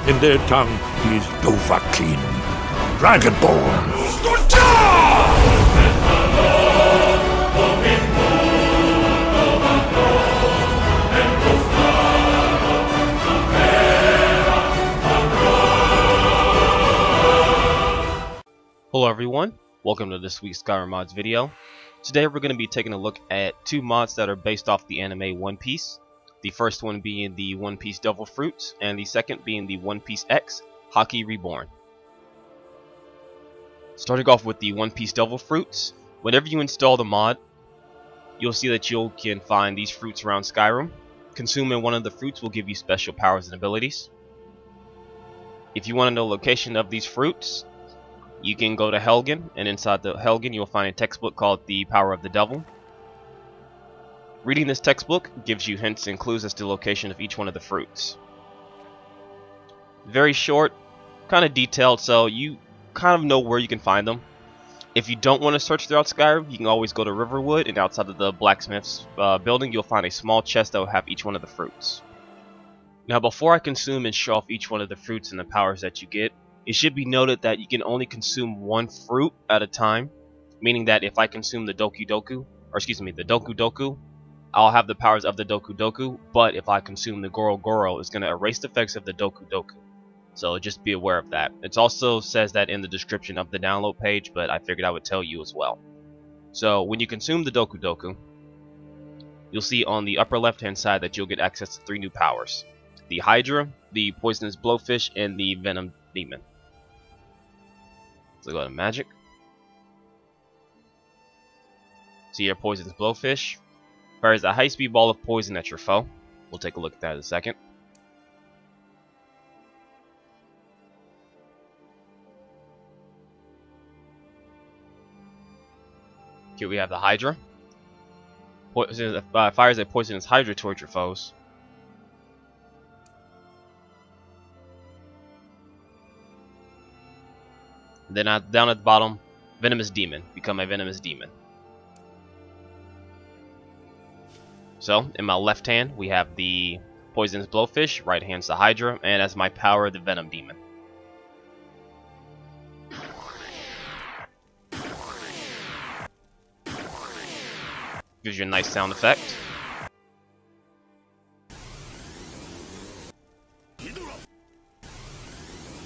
In their tongue, he's Dovahkiin, Dragonborn. Hello everyone, welcome to this week's Skyrim mods video. Today we're going to be taking a look at two mods that are based off the anime One Piece. The first one being the One Piece Devil Fruits, and the second being the One Piece X Haki Reborn. Starting off with the One Piece Devil Fruits, whenever you install the mod, you'll see that you can find these fruits around Skyrim. Consuming one of the fruits will give you special powers and abilities. If you want to know the location of these fruits, you can go to Helgen, and inside the Helgen you'll find a textbook called The Power of the Devil. Reading this textbook gives you hints and clues as to the location of each one of the fruits. Very short, kind of detailed, so you kind of know where you can find them. If you don't want to search throughout Skyrim, you can always go to Riverwood, and outside of the blacksmith's building you'll find a small chest that will have each one of the fruits. Now before I consume and show off each one of the fruits and the powers that you get, it should be noted that you can only consume one fruit at a time, meaning that if I consume the Doku Doku, I'll have the powers of the Doku Doku, but if I consume the Goro Goro, it's going to erase the effects of the Doku Doku. So just be aware of that. It also says that in the description of the download page, but I figured I would tell you as well. So when you consume the Doku Doku, you'll see on the upper left hand side that you'll get access to 3 new powers: the Hydra, the Poisonous Blowfish, and the Venom Demon. So go to Magic. See your Poisonous Blowfish. Fires a high-speed ball of poison at your foe. We'll take a look at that in a second. Here we have the Hydra. Fires a poisonous Hydra towards your foes. Then down at the bottom, Venomous Demon. Become a Venomous Demon. So, in my left hand, we have the Poisonous Blowfish, right hand's the Hydra, and as my power, the Venom Demon. Gives you a nice sound effect.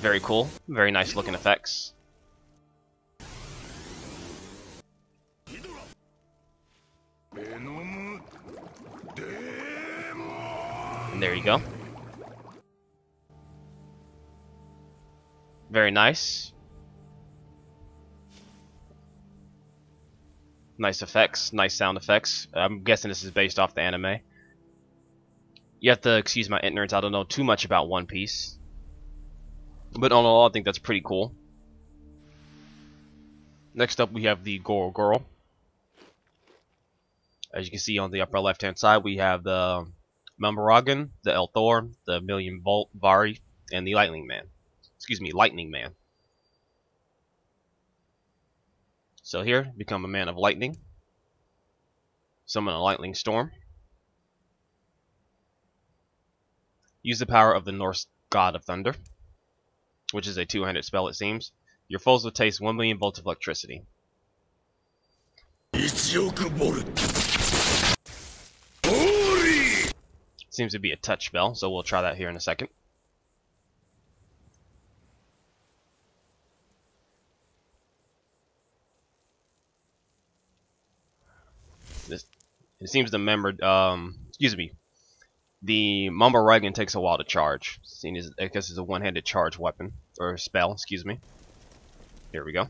Very cool, very nice looking effects. And there you go. Very nice. Nice effects, nice sound effects. I'm guessing this is based off the anime. You have to excuse my ignorance, I don't know too much about One Piece. But all in all, I think that's pretty cool. Next up we have the Goro Goro. As you can see on the upper left hand side, we have the Mamoragan, the El Thor, the Million Volt Vari, and the Lightning Man. Lightning Man. So here, become a man of lightning. Summon a lightning storm. Use the power of the Norse god of thunder, which is a 2-handed spell it seems. Your foes will taste 1 million volts of electricity. Seems to be a touch spell, so we'll try that here in a second. It seems the the Mamoragan takes a while to charge. Seeing as I guess it's a one-handed charge weapon or spell. Excuse me. Here we go.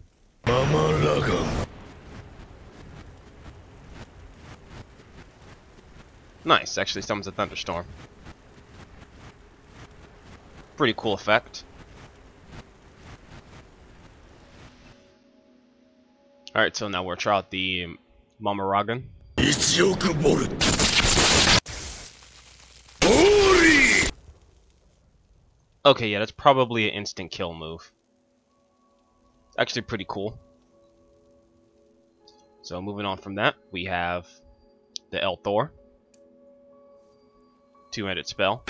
Nice. Actually, summons a thunderstorm. Pretty cool effect. All right, so now we'll try out the Mamoragan. Okay, yeah, that's probably an instant kill move. It's actually pretty cool. So moving on from that, we have the El Thor. Two-handed spell.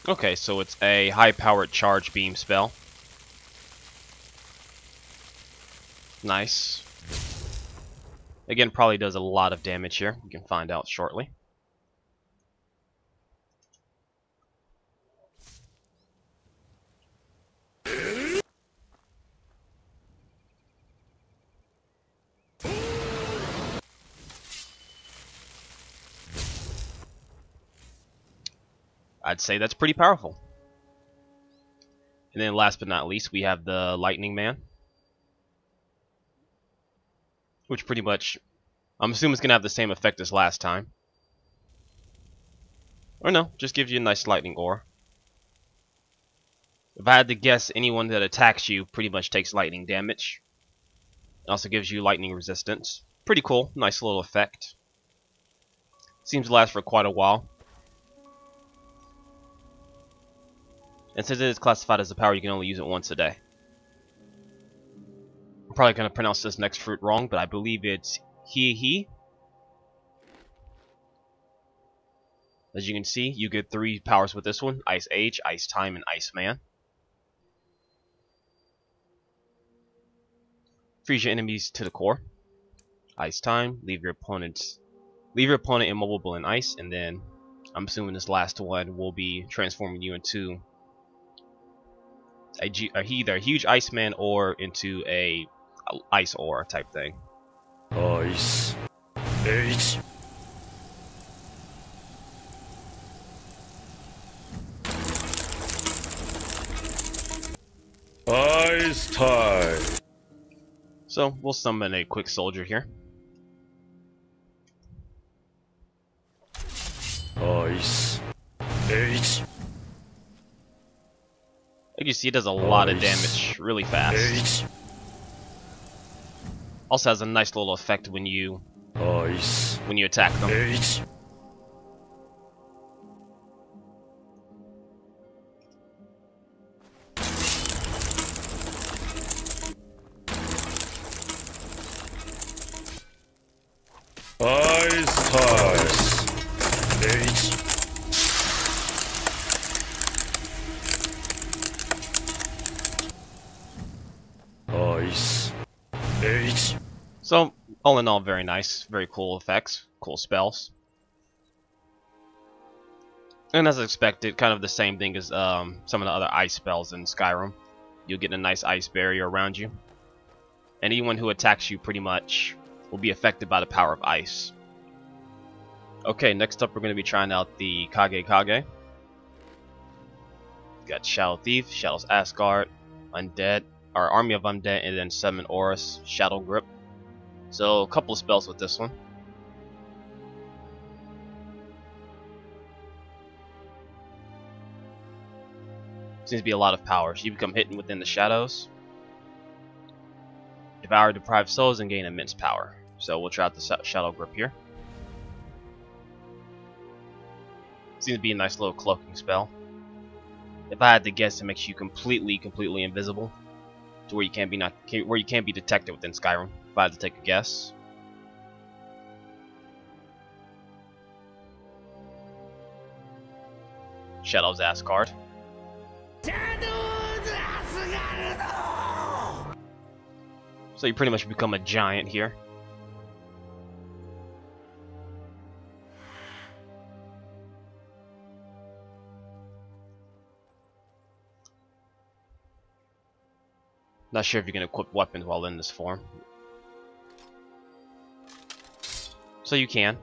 Okay, so it's a high-powered charge beam spell. Nice. Again, probably does a lot of damage here. We can find out shortly. I'd say that's pretty powerful. And then last but not least, we have the Lightning Man. Which pretty much, I'm assuming it's going to have the same effect as last time. Or no, just gives you a nice lightning aura. If I had to guess, anyone that attacks you pretty much takes lightning damage. It also gives you lightning resistance. Pretty cool, nice little effect. Seems to last for quite a while. And since it is classified as a power, you can only use it once a day. I'm probably going to pronounce this next fruit wrong, but I believe it's he. As you can see, you get 3 powers with this one: Ice Age, Ice Time, and Ice Man. Freeze your enemies to the core. Ice Time, leave your opponent immovable in ice, and then I'm assuming this last one will be transforming you into either a huge Iceman or into a ice aura type thing. Ice Age. Ice Time. So we'll summon a quick soldier here. Ice Age. Like you see, it does a lot of damage really fast. Age. Also has a nice little effect when you Ice attack them. Age. Ice Time. Age. Ice Age. So all in all, very nice, very cool effects, cool spells. And as expected, kind of the same thing as some of the other ice spells in Skyrim. You'll get a nice ice barrier around you. And anyone who attacks you pretty much will be affected by the power of ice. Okay, next up we're going to be trying out the Kage. Got Shadow Thief, Shadow's Asgard, Undead, or Army of Undead, and then Summon Aurus, Shadow Grip. So a couple of spells with this one. Seems to be a lot of power. So you become hidden within the shadows, devour deprived souls, and gain immense power. So we'll try out the Shadow Grip here. Seems to be a nice little cloaking spell. If I had to guess, it makes you completely invisible to where you can't be detected within Skyrim. If I had to take a guess. Shadow's Asgard. So you pretty much become a giant here. Not sure if you can equip weapons while in this form. So you can.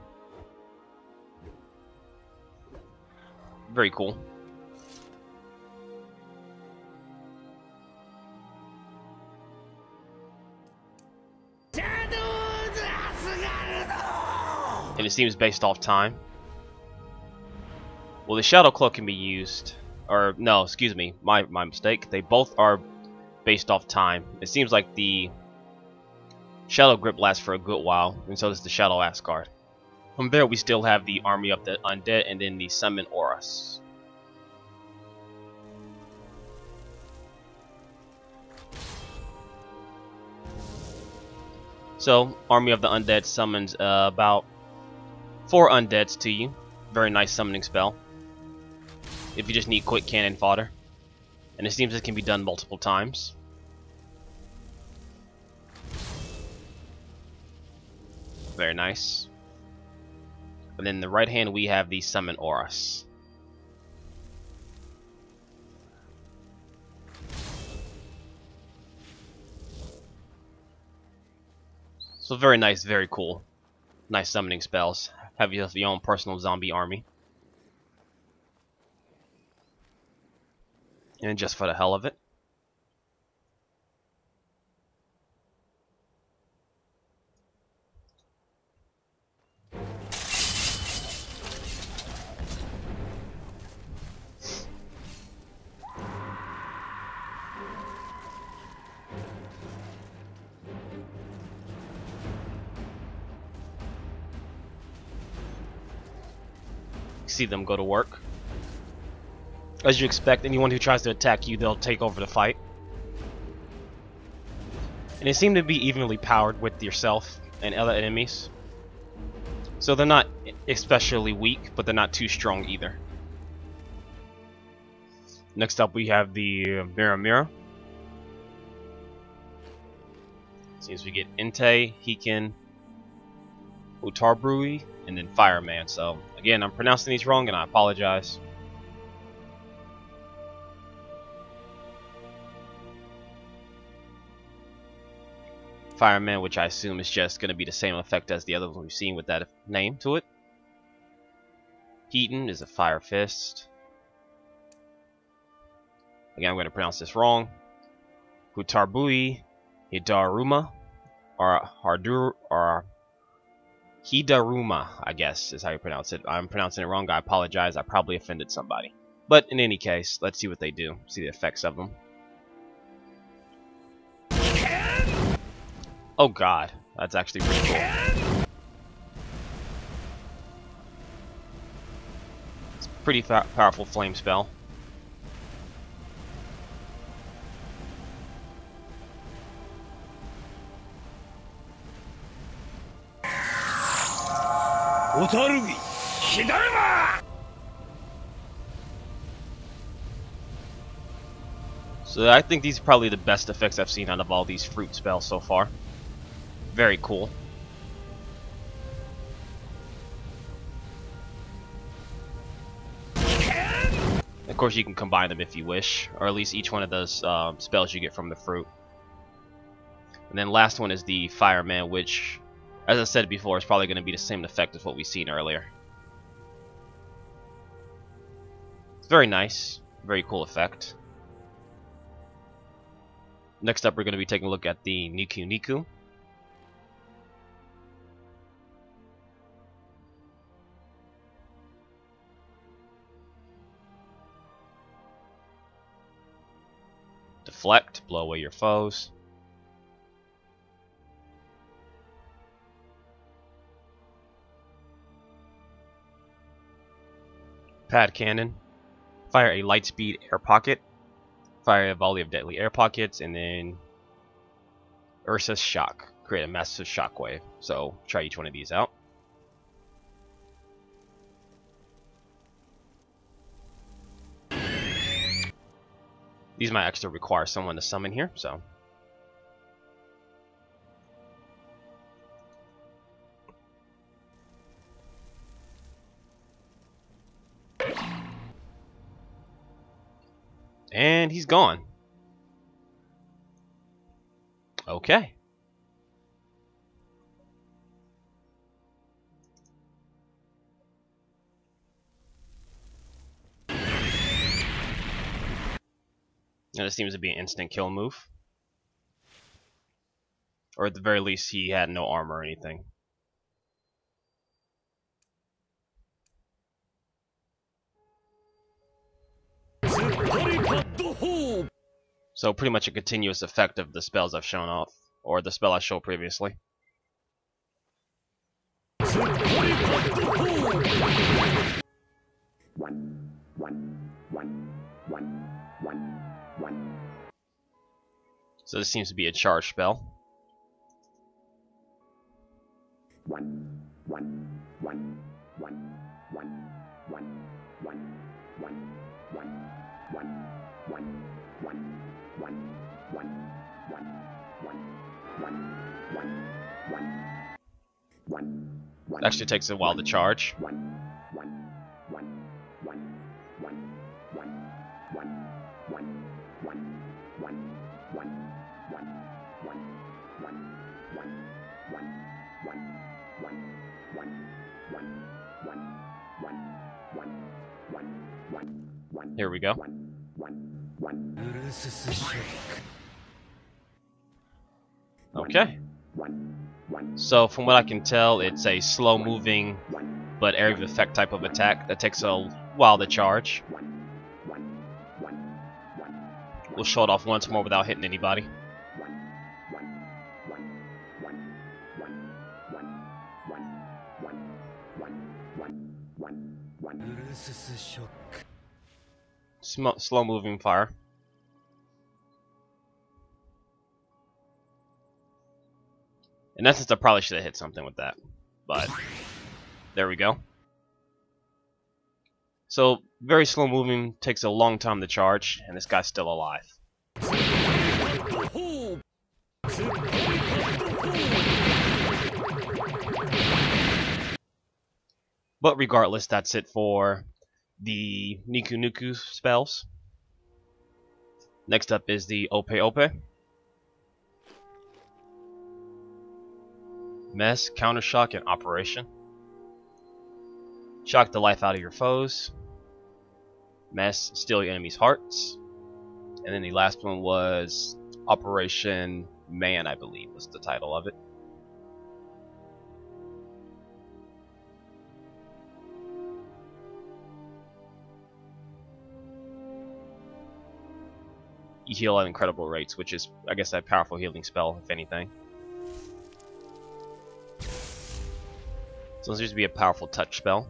Very cool. And it seems based off time. Well, the Shadow Cloak can be used, or no, excuse me, my mistake. They both are based off time. It seems like the Shadow Grip lasts for a good while, and so does the Shadow Asgard. From there, we still have the Army of the Undead, and then the Summon Aurus. So, Army of the Undead summons about 4 undeads to you. Very nice summoning spell. if you just need quick cannon fodder. And it seems it can be done multiple times. Very nice. And then in the right hand we have the Summon Auras. So very nice, very cool. Nice summoning spells. Have your own personal zombie army. And just for the hell of it. See them go to work. As you expect, anyone who tries to attack you, they'll take over the fight. And they seem to be evenly powered with yourself and other enemies. So they're not especially weak, but they're not too strong either. Next up we have the Mira. Seems we get Entei, Hiken, Utarbrui, and then Fireman. So again, I'm pronouncing these wrong and I apologize. Fireman, which I assume is just going to be the same effect as the other one we've seen with that name to it. Heaton is a Fire Fist. Again, I'm going to pronounce this wrong. Hutarbui, Hidaruma, or Hidaruma, I guess is how you pronounce it. I'm pronouncing it wrong. I apologize. I probably offended somebody. But in any case, let's see what they do. See the effects of them. Oh god, that's actually pretty cool. It's a pretty powerful flame spell. So I think these are probably the best effects I've seen out of all these fruit spells so far. Very cool. Of course, you can combine them if you wish, or at least each one of those spells you get from the fruit. And then last one is the Fireman, which, as I said before, is probably going to be the same effect as what we've seen earlier. It's very nice, very cool effect. Next up, we're going to be taking a look at the Niku. Deflect, blow away your foes. Pad Cannon. Fire a lightspeed air pocket. Fire a volley of deadly air pockets, and then Ursa's Shock. Create a massive shockwave. So try each one of these out. These might actually require someone to summon here, so. And he's gone. Okay. And it seems to be an instant kill move. Or at the very least, he had no armor or anything. So pretty much a continuous effect of the spells I've shown off, or the spell I showed previously. So this seems to be a charge spell. It actually takes a while to charge. Here we go. Okay. So from what I can tell, it's a slow-moving but area of effect type of attack that takes a while to charge. We'll show it off once more without hitting anybody. Slow-moving fire. In essence, I probably should have hit something with that, but there we go. So, very slow moving, takes a long time to charge, and this guy's still alive. But regardless, that's it for the Niku Nuku spells. Next up is the Ope Ope. Mess, Counter Shock, and Operation. Shock the life out of your foes. Mess, steal your enemies' hearts. And then the last one was Operation Man, I believe was the title of it. You heal at incredible rates, which is, I guess, a powerful healing spell, if anything. So this seems to be a powerful touch spell.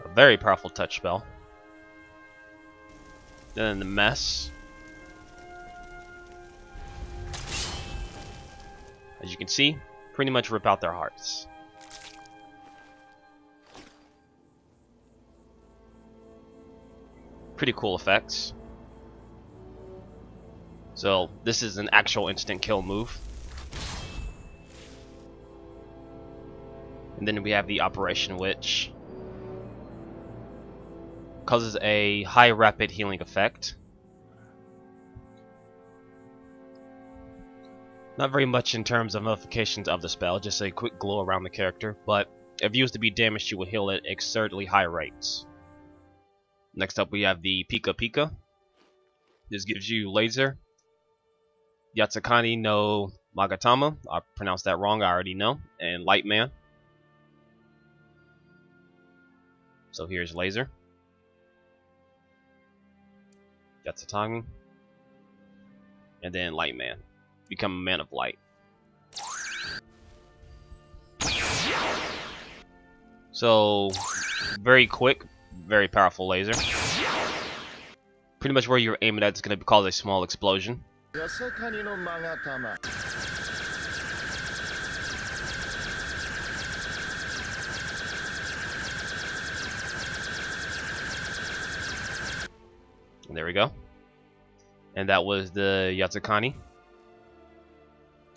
A very powerful touch spell. Then the Mess. As you can see, pretty much rip out their hearts. Pretty cool effects. So this is an actual instant kill move. And then we have the Operation, which causes a high rapid healing effect. Not very much in terms of notifications of the spell, just a quick glow around the character, but if used to be damaged, you will heal at absurdly high rates. Next up we have the Pika Pika. This gives you laser. Yatsukani no Magatama, I pronounced that wrong, I already know, and Light Man. So here's laser. Yatsukani. And then Light Man. Become a man of light. So, very quick, very powerful laser. Pretty much where you're aiming at is going to cause a small explosion. And there we go. And that was the Yatsukani.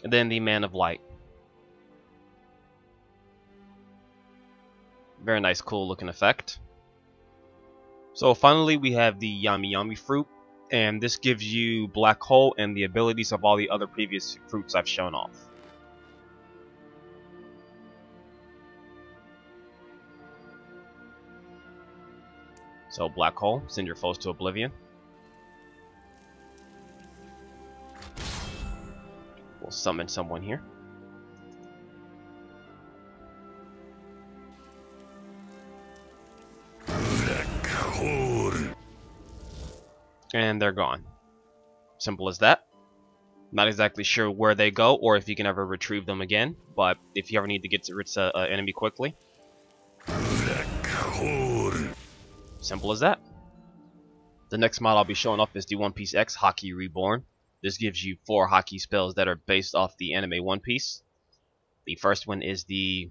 And then the Man of Light. Very nice, cool looking effect. So finally we have the Yami Yami fruit, and this gives you Black Hole and the abilities of all the other previous fruits I've shown off. So Black Hole, send your foes to oblivion. We'll summon someone here. And they're gone. Simple as that. Not exactly sure where they go or if you can ever retrieve them again, but if you ever need to get rid of an enemy quickly. Simple as that. The next mod I'll be showing off is the One Piece X Haki Reborn. This gives you 4 Haki spells that are based off the anime One Piece. The first one is the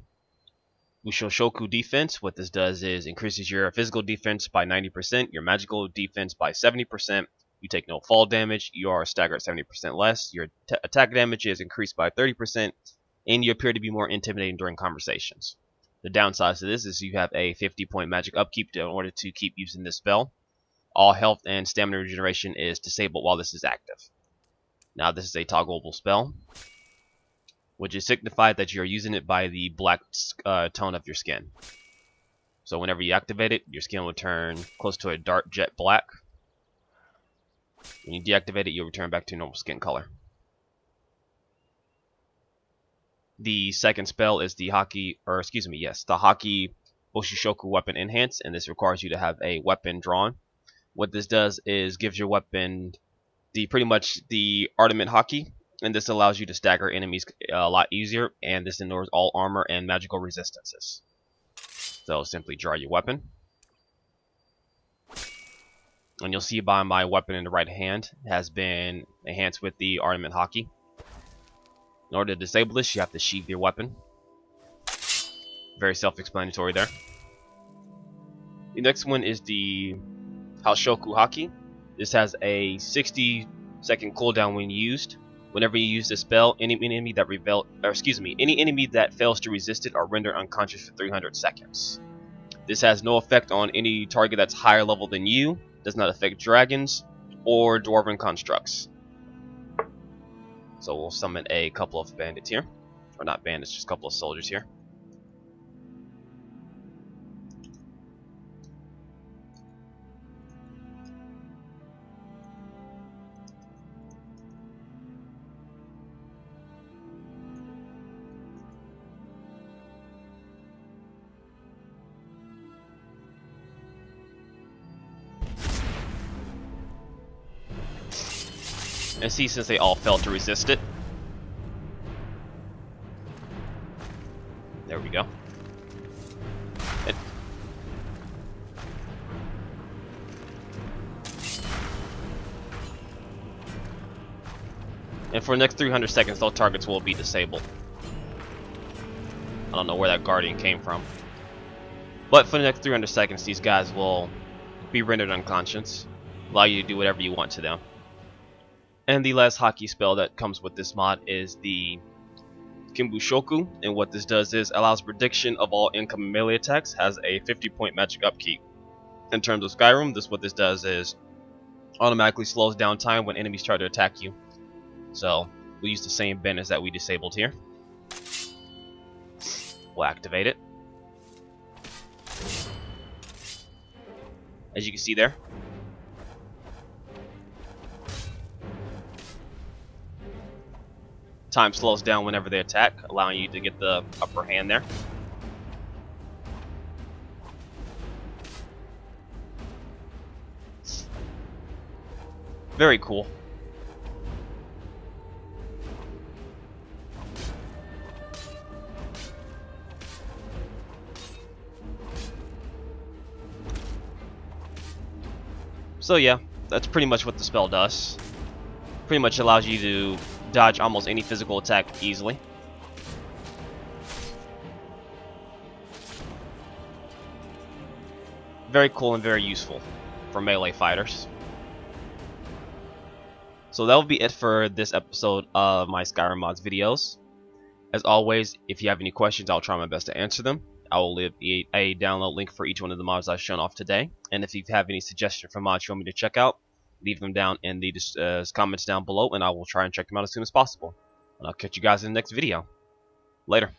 Uchiha defense. What this does is increases your physical defense by 90%, your magical defense by 70%. You take no fall damage, you are staggered 70% less, your attack damage is increased by 30%, and you appear to be more intimidating during conversations. The downside to this is you have a 50-point magic upkeep in order to keep using this spell. All health and stamina regeneration is disabled while this is active. Now this is a toggleable spell, which is signified that you are using it by the black tone of your skin. So whenever you activate it, your skin will turn close to a dark jet black. When you deactivate it, you'll return back to normal skin color. The second spell is the Haki Boshishoku Weapon Enhance, and this requires you to have a weapon drawn. What this does is gives your weapon pretty much the Ultimate Haki, and this allows you to stagger enemies a lot easier, and this ignores all armor and magical resistances. So simply draw your weapon. And you'll see by my weapon in the right hand has been enhanced with the Ultimate Haki. In order to disable this, you have to sheath your weapon. Very self-explanatory there. The next one is the Haoshoku Haki. This has a 60-second cooldown when used. Whenever you use this spell, any enemy that fails to resist it are rendered unconscious for 300 seconds. This has no effect on any target that's higher level than you. Does not affect dragons or dwarven constructs. So we'll summon a couple of bandits here. Or not bandits, just a couple of soldiers here. And see, since they all failed to resist it. There we go. And for the next 300 seconds, those targets will be disabled. I don't know where that guardian came from. But for the next 300 seconds, these guys will be rendered unconscious, allow you to do whatever you want to them. And the last Haki spell that comes with this mod is the Kimbushoku, and what this does is allows prediction of all incoming melee attacks, has a 50-point magic upkeep. In terms of Skyrim, what this does is automatically slows down time when enemies try to attack you. So we'll use the same banners that we disabled here. We'll activate it. As you can see there, time slows down whenever they attack, allowing you to get the upper hand there. Very cool. So yeah, that's pretty much what the spell does. Pretty much allows you to dodge almost any physical attack easily. Very cool and very useful for melee fighters. So that will be it for this episode of my Skyrim mods videos. As always, if you have any questions, I'll try my best to answer them. I will leave a download link for each one of the mods I've shown off today. And if you have any suggestions for mods you want me to check out, leave them down in the comments down below, and I will try and check them out as soon as possible. And I'll catch you guys in the next video. Later.